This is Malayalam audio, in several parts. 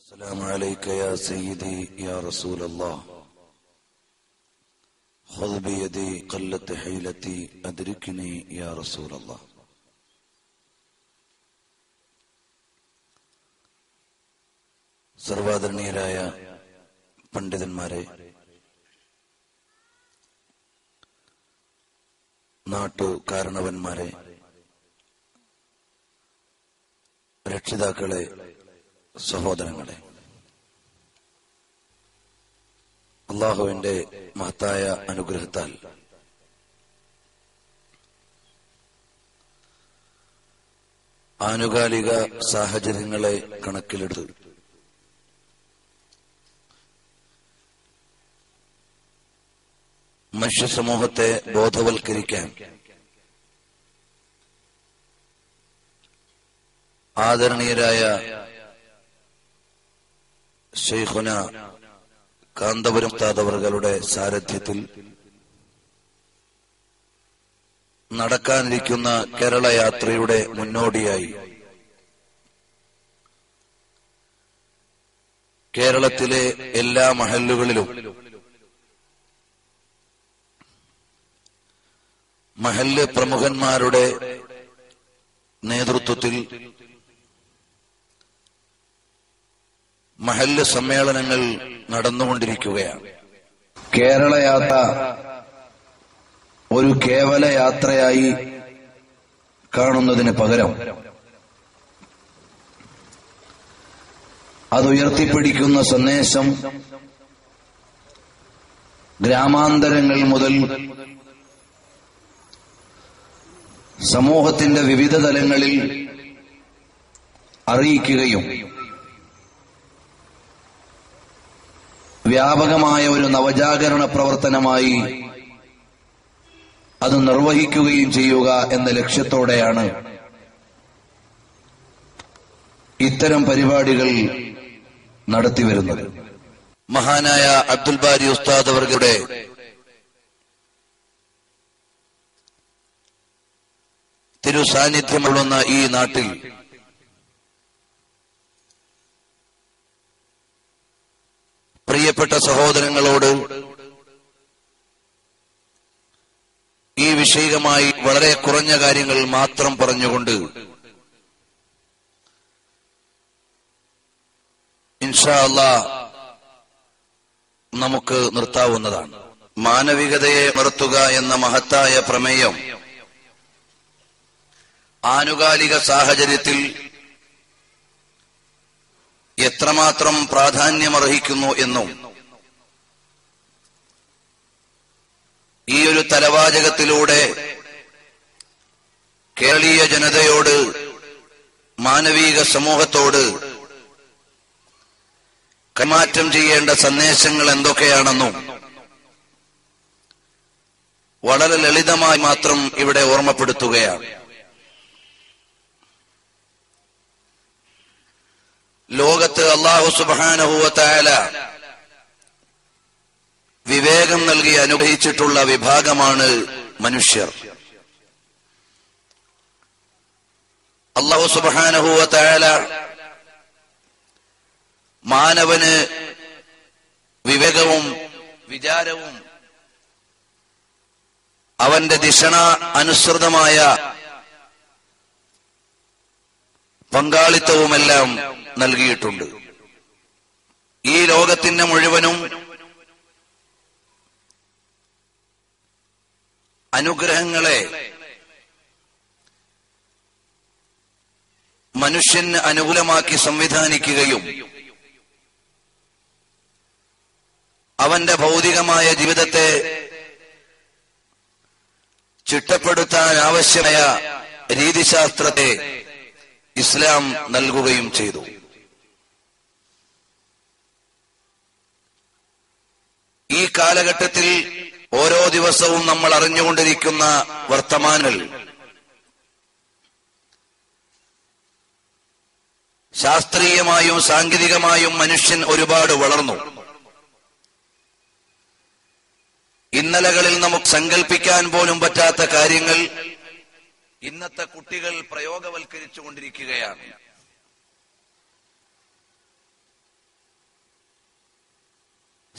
السلام عليك يا سيدي يا رسول الله خذ بيدي قلت حيلتي أدركني يا رسول الله. സർവാദരണീയരായ പണ്ഡിതന്മാരെ, നാട്ടുകാരണവന്മാരെ, രക്ഷിതാക്കളെ, സഹോദരങ്ങളെ, അല്ലാഹുവിന്റെ മഹത്തായ അനുഗ്രഹത്താൽ ആനുകാലിക സാഹചര്യങ്ങളെ കണക്കിലെടുത്ത് മനുഷ്യ സമൂഹത്തെ ബോധവൽക്കരിക്കാൻ ആദരണീയരായ ശൈഖുന കാന്തപുരം ഉസ്താദ് അവറുകളുടെ സാരഥ്യത്തിൽ നടക്കാനിരിക്കുന്ന കേരള യാത്രയുടെ മുന്നോടിയായി കേരളത്തിലെ എല്ലാ മഹല്ലുകളിലും മഹല്ല് പ്രമുഖന്മാരുടെ നേതൃത്വത്തിൽ മഹല്ല് സമ്മേളനങ്ങൾ നടന്നുകൊണ്ടിരിക്കുകയാണ്. കേരള യാത്ര ഒരു കേവല യാത്രയായി കാണുന്നതിന് പകരം അതുയർത്തിപ്പിടിക്കുന്ന സന്ദേശം ഗ്രാമാന്തരങ്ങൾ മുതൽ സമൂഹത്തിന്റെ വിവിധ തലങ്ങളിൽ അറിയിക്കുകയും വ്യാപകമായ ഒരു നവജാഗരണ പ്രവർത്തനമായി അത് നിർവഹിക്കുകയും ചെയ്യുക എന്ന ലക്ഷ്യത്തോടെയാണ് ഇത്തരം പരിപാടികൾ നടത്തിവരുന്നത്. മഹാനായ അബ്ദുൽ ബാരി ഉസ്താദ് അവരുടെ തിരു സാന്നിധ്യമുള്ള ഈ നാട്ടിൽ പ്രിയപ്പെട്ട സഹോദരങ്ങളോട് ഈ വിഷയമായി വളരെ കുറഞ്ഞ കാര്യങ്ങൾ മാത്രം പറഞ്ഞുകൊണ്ട് ഇൻഷാ അല്ലാഹ് നമുക്ക് നിർത്താവുന്നതാണ്. മാനവികതയെ ഉണർത്തുക എന്ന മഹത്തായ പ്രമേയം ആനുകാലിക സാഹചര്യത്തിൽ എത്രമാത്രം പ്രാധാന്യമർഹിക്കുന്നു എന്നും ഈ ഒരു തലവാചകത്തിലൂടെ കേരളീയ ജനതയോട്, മാനവിക സമൂഹത്തോട് കൈമാറ്റം ചെയ്യേണ്ട സന്ദേശങ്ങൾ എന്തൊക്കെയാണെന്നും വളരെ ലളിതമായി മാത്രം ഇവിടെ ഓർമ്മപ്പെടുത്തുകയാണ്. ലോകത്ത് അല്ലാഹു സുബ്ഹാനഹു വ തആല വിവേകം നൽകി അനുഗ്രഹിച്ചിട്ടുള്ള വിഭാഗമാണ് മനുഷ്യർ. അല്ലാഹു സുബ്ഹാനഹു വ തആല മാനവന് വിവേകവും വിചാരവും അവന്റെ ദിശണ അനുസൃതമായ പങ്കാളിത്തവുമെല്ലാം നൽകിയിട്ടുണ്ട്. ഈ ലോകത്തിന്റെ മുഴുവനും അനുഗ്രഹങ്ങളെ മനുഷ്യന് അനുകൂലമാക്കി സംവിധാനിക്കുകയും അവന്റെ ഭൗതികമായ ജീവിതത്തെ ചിട്ടപ്പെടുത്താൻ ആവശ്യമായ രീതിശാസ്ത്രത്തെ ഇസ്ലാം നൽകുകയും ചെയ്തു. ഈ കാലഘട്ടത്തിൽ ഓരോ ദിവസവും നമ്മൾ അറിഞ്ഞുകൊണ്ടിരിക്കുന്ന വർത്തമാനങ്ങൾ ശാസ്ത്രീയമായും സാങ്കേതികമായും മനുഷ്യൻ ഒരുപാട് വളർന്നു. ഇന്നലകളിൽ നമുക്ക് സങ്കല്പിക്കാൻ പോലും പറ്റാത്ത കാര്യങ്ങൾ ഇന്നത്തെ കുട്ടികൾ പ്രയോഗവൽക്കരിച്ചുകൊണ്ടിരിക്കുകയാണ്.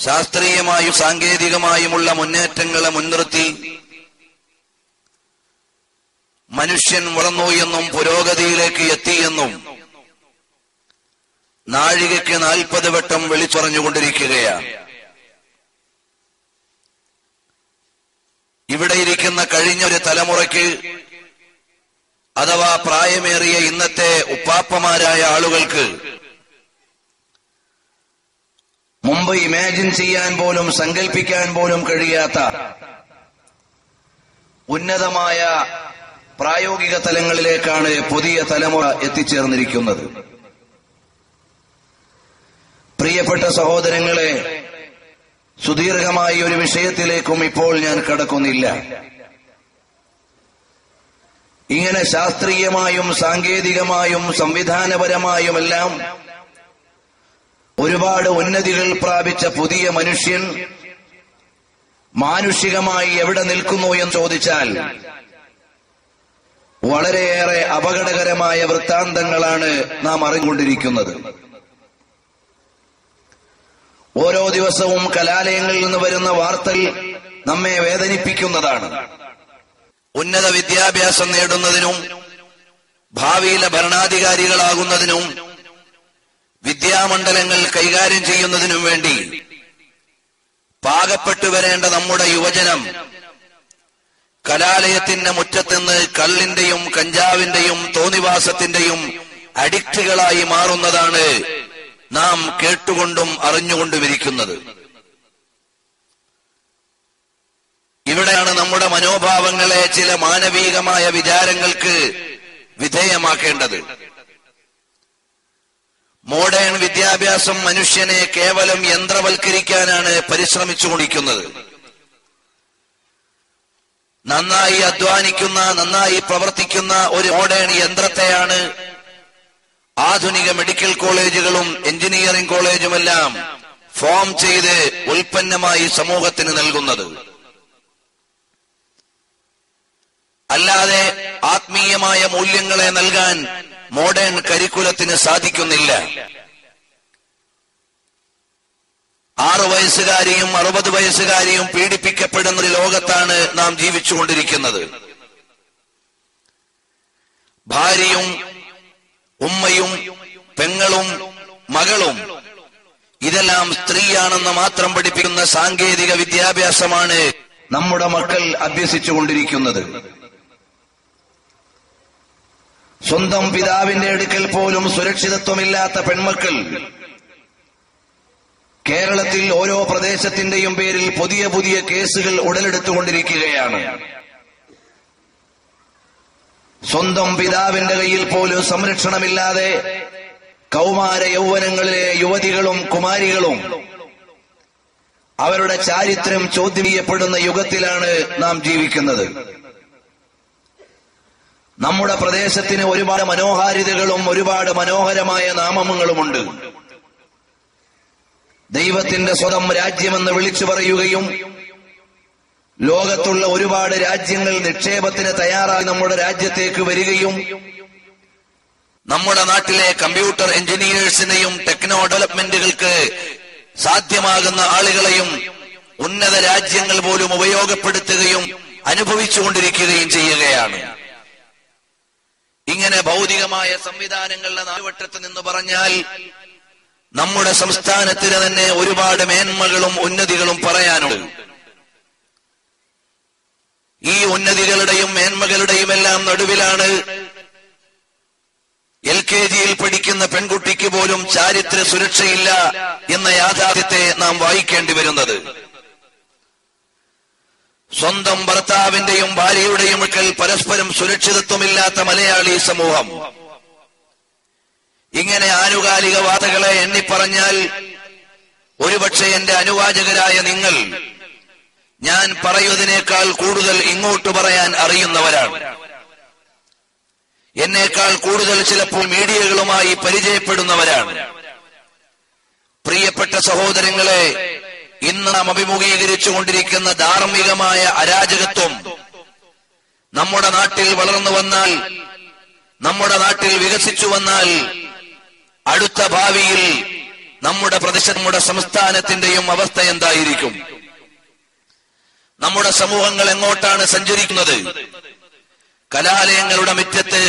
ശാസ്ത്രീയമായും സാങ്കേതികമായുമുള്ള മുന്നേറ്റങ്ങളെ മുൻനിർത്തി മനുഷ്യൻ വളർന്നു എന്നും പുരോഗതിയിലേക്ക് എത്തിയെന്നും നാഴികയ്ക്ക് 40 വട്ടം വിളിച്ചറിഞ്ഞുകൊണ്ടിരിക്കുകയാണ്. ഇവിടെ ഇരിക്കുന്ന കഴിഞ്ഞൊരു തലമുറയ്ക്ക് അഥവാ പ്രായമേറിയ ഇന്നത്തെ ഉപ്പാപ്പമാരായ ആളുകൾക്ക് മുമ്പ് ഇമാജിൻ ചെയ്യാൻ പോലും സങ്കല്പിക്കാൻ പോലും കഴിയാത്ത ഉന്നതമായ പ്രായോഗിക തലങ്ങളിലേക്കാണ് പുതിയ തലമുറ എത്തിച്ചേർന്നിരിക്കുന്നത്. പ്രിയപ്പെട്ട സഹോദരങ്ങളെ, സുദീർഘമായ ഒരു വിഷയത്തിലേക്കും ഇപ്പോൾ ഞാൻ കടക്കുന്നില്ല. ഇങ്ങനെ ശാസ്ത്രീയമായും സാങ്കേതികമായും സംവിധാനപരമായുമെല്ലാം ഒരുപാട് ഉന്നതികൾ പ്രാപിച്ച പുതിയ മനുഷ്യൻ മാനുഷികമായി എവിടെ നിൽക്കുന്നു എന്ന് ചോദിച്ചാൽ വളരെയേറെ അപകടകരമായ വൃത്താന്തങ്ങളാണ് നാം അറിഞ്ഞുകൊണ്ടിരിക്കുന്നത്. ഓരോ ദിവസവും കലാലയങ്ങളിൽ നിന്ന് വരുന്ന വാർത്തകൾ നമ്മെ വേദനിപ്പിക്കുന്നതാണ്. ഉന്നത വിദ്യാഭ്യാസം നേടുന്നതിനും ഭാവിയിലെ ഭരണാധികാരികളാകുന്നതിനും വിദ്യാമണ്ഡലങ്ങൾ കൈകാര്യം ചെയ്യുന്നതിനും വേണ്ടി പാകപ്പെട്ടു വരേണ്ട നമ്മുടെ യുവജനം കലാലയത്തിന്റെ മുറ്റത്തുനിന്ന് കള്ളിന്റെയും കഞ്ചാവിന്റെയും തോന്നിവാസത്തിന്റെയും അഡിക്റ്റുകളായി മാറുന്നതാണ് നാം കേട്ടുകൊണ്ടും അറിഞ്ഞുകൊണ്ടുമിരിക്കുന്നത്. ഇവിടെയാണ് നമ്മുടെ മനോഭാവങ്ങളെ ചില മാനവികമായ വിചാരങ്ങൾക്ക് വിധേയമാക്കേണ്ടത്. മോഡേൺ വിദ്യാഭ്യാസം മനുഷ്യനെ കേവലം യന്ത്രവൽക്കരിക്കാനാണ് പരിശ്രമിച്ചുകൊണ്ടിരിക്കുന്നത്. നന്നായി അധ്വാനിക്കുന്ന, നന്നായി പ്രവർത്തിക്കുന്ന ഒരു മോഡേൺ യന്ത്രത്തെയാണ് ആധുനിക മെഡിക്കൽ കോളേജുകളും എഞ്ചിനീയറിംഗ് കോളേജുമെല്ലാം ഫോം ചെയ്ത് ഉൽപ്പന്നമായി സമൂഹത്തിന് നൽകുന്നത്. അല്ലാതെ ആത്മീയമായ മൂല്യങ്ങളെ നൽകാൻ മോഡേൺ കരിക്കുലത്തിന് സാധിക്കുന്നില്ല. 6 വയസ്സുകാരിയും 60 വയസ്സുകാരിയും പീഡിപ്പിക്കപ്പെടുന്ന ഒരു ലോകത്താണ് നാം ജീവിച്ചുകൊണ്ടിരിക്കുന്നത്. ഭാര്യയും ഉമ്മയും പെങ്ങളും മകളും ഇതെല്ലാം സ്ത്രീയാണെന്ന് മാത്രം പഠിപ്പിക്കുന്ന സാങ്കേതിക വിദ്യാഭ്യാസമാണ് നമ്മുടെ മക്കൾ അഭ്യസിച്ചുകൊണ്ടിരിക്കുന്നത്. സ്വന്തം പിതാവിന്റെ അടുക്കൽ പോലും സുരക്ഷിതത്വമില്ലാത്ത പെൺമക്കൾ കേരളത്തിൽ ഓരോ പ്രദേശത്തിന്റെയും പേരിൽ പുതിയ പുതിയ കേസുകൾ ഉടലെടുത്തുകൊണ്ടിരിക്കുകയാണ്. സ്വന്തം പിതാവിന്റെ കയ്യിൽ പോലും സംരക്ഷണമില്ലാതെ കൗമാര യൗവനങ്ങളിലെ യുവതികളും കുമാരികളും അവരുടെ ചാരിത്രം ചോദ്യം ചെയ്യപ്പെടുന്ന യുഗത്തിലാണ് നാം ജീവിക്കുന്നത്. നമ്മുടെ പ്രദേശത്തിന് ഒരുപാട് മനോഹാരിതകളും ഒരുപാട് മനോഹരമായ നാമങ്ങളുമുണ്ട്. ദൈവത്തിന്റെ സ്വന്തം രാജ്യമെന്ന് വിളിച്ചു പറയുകയും ലോകത്തുള്ള ഒരുപാട് രാജ്യങ്ങൾ നിക്ഷേപത്തിന് തയ്യാറായി നമ്മുടെ രാജ്യത്തേക്ക് വരികയും നമ്മുടെ നാട്ടിലെ കമ്പ്യൂട്ടർ എഞ്ചിനീയേഴ്സിനെയും ടെക്നോ ഡെവലപ്മെന്റുകൾക്ക് സാധ്യമാകുന്ന ആളുകളെയും ഉന്നത രാജ്യങ്ങൾ പോലും ഉപയോഗപ്പെടുത്തുകയും അനുഭവിച്ചുകൊണ്ടിരിക്കുകയും ചെയ്യുകയാണ്. ഇങ്ങനെ ഭൗതികമായ സംവിധാനങ്ങളുടെ നാലുവട്ടത്ത് നിന്ന് പറഞ്ഞാൽ നമ്മുടെ സംസ്ഥാനത്തിന് തന്നെ ഒരുപാട് മേന്മകളും ഉന്നതികളും പറയാനുണ്ട്. ഈ ഉന്നതികളുടെയും മേന്മകളുടെയും എല്ലാം നടുവിലാണ് LKGയിൽ പഠിക്കുന്ന പെൺകുട്ടിക്ക് പോലും ചാരിത്ര സുരക്ഷയില്ല എന്ന യാഥാർത്ഥ്യത്തെ നാം വായിക്കേണ്ടി വരുന്നത്. സ്വന്തം ഭർത്താവിന്റെയും ഭാര്യയുടെയും മക്കൾ പരസ്പരം സുരക്ഷിതത്വമില്ലാത്ത മലയാളി സമൂഹം. ഇങ്ങനെ ആനുകാലിക വാർത്തകളെ എണ്ണിപ്പറഞ്ഞാൽ ഒരുപക്ഷെ എന്റെ അനുവാചകരായ നിങ്ങൾ ഞാൻ പറയുന്നതിനേക്കാൾ കൂടുതൽ ഇങ്ങോട്ട് പറയാൻ അറിയുന്നവരാണ്. എന്നേക്കാൾ കൂടുതൽ ചിലപ്പോൾ മീഡിയകളുമായി പരിചയപ്പെടുന്നവരാണ്. പ്രിയപ്പെട്ട സഹോദരങ്ങളെ, ഇന്ന് നാം അഭിമുഖീകരിച്ചുകൊണ്ടിരിക്കുന്ന ധാർമ്മികമായ അരാജകത്വം നമ്മുടെ നാട്ടിൽ വളർന്നു വന്നാൽ, നമ്മുടെ നാട്ടിൽ വികസിച്ചു വന്നാൽ അടുത്ത ഭാവിയിൽ നമ്മുടെ പ്രദേശം, നമ്മുടെ സംസ്ഥാനത്തിന്റെയും അവസ്ഥ എന്തായിരിക്കും? നമ്മുടെ സമൂഹങ്ങൾ എങ്ങോട്ടാണ് സഞ്ചരിക്കുന്നത്? കലാലയങ്ങളുടെ മുറ്റത്ത്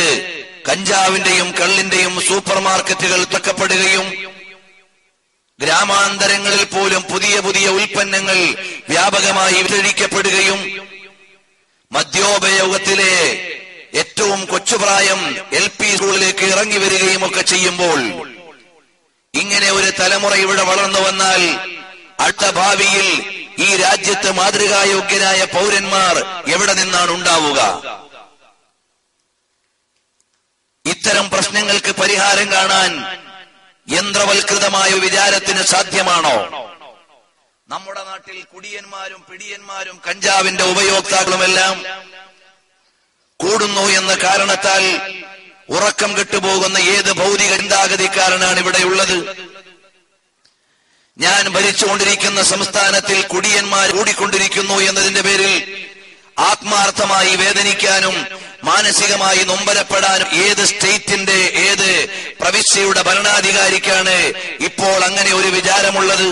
കഞ്ചാവിന്റെയും കള്ളിന്റെയും സൂപ്പർ മാർക്കറ്റുകൾ തുറക്കപ്പെടുകയും ഗ്രാമാന്തരങ്ങളിൽ പോലും പുതിയ പുതിയ ഉൽപ്പന്നങ്ങൾ വ്യാപകമായി വിറ്റഴിക്കപ്പെടുകയും മദ്യോപയോഗത്തിലെ ഏറ്റവും കൊച്ചുപ്രായം LP സ്കൂളിലേക്ക് ഇറങ്ങി വരികയും ഒക്കെ ചെയ്യുമ്പോൾ ഇങ്ങനെ ഒരു തലമുറ ഇവിടെ വളർന്നു വന്നാൽ അടുത്ത ഭാവിയിൽ ഈ രാജ്യത്ത് മാതൃകായോഗ്യരായ പൗരന്മാർ എവിടെ നിന്നാണ് ഉണ്ടാവുക? ഇത്തരം പ്രശ്നങ്ങൾക്ക് പരിഹാരം കാണാൻ യന്ത്രവൽകൃതമായ വിചാരത്തിന് സാധ്യമാണോ? നമ്മുടെ നാട്ടിൽ കുടിയന്മാരും പിടിയന്മാരും കഞ്ചാവിന്റെ ഉപയോക്താക്കളുമെല്ലാം കൂടുന്നു എന്ന കാരണത്താൽ ഉറക്കം കെട്ടുപോകുന്ന ഏത് ഭൗതിക ചിന്താഗതിക്കാരനാണ് ഇവിടെയുള്ളത്? ഞാൻ ഭരിച്ചുകൊണ്ടിരിക്കുന്ന സംസ്ഥാനത്തിൽ കുടിയന്മാർ കൂടിക്കൊണ്ടിരിക്കുന്നു എന്നതിന്റെ പേരിൽ ആത്മാർത്ഥമായി വേദനിക്കാനും മാനസികമായി നൊമ്പരപ്പെടാനും ഏത് സ്റ്റേറ്റിന്റെ, ഏത് പ്രവിശ്യയുടെ ഭരണാധികാരിക്കാണ് ഇപ്പോൾ അങ്ങനെ ഒരു വിചാരമുള്ളത്?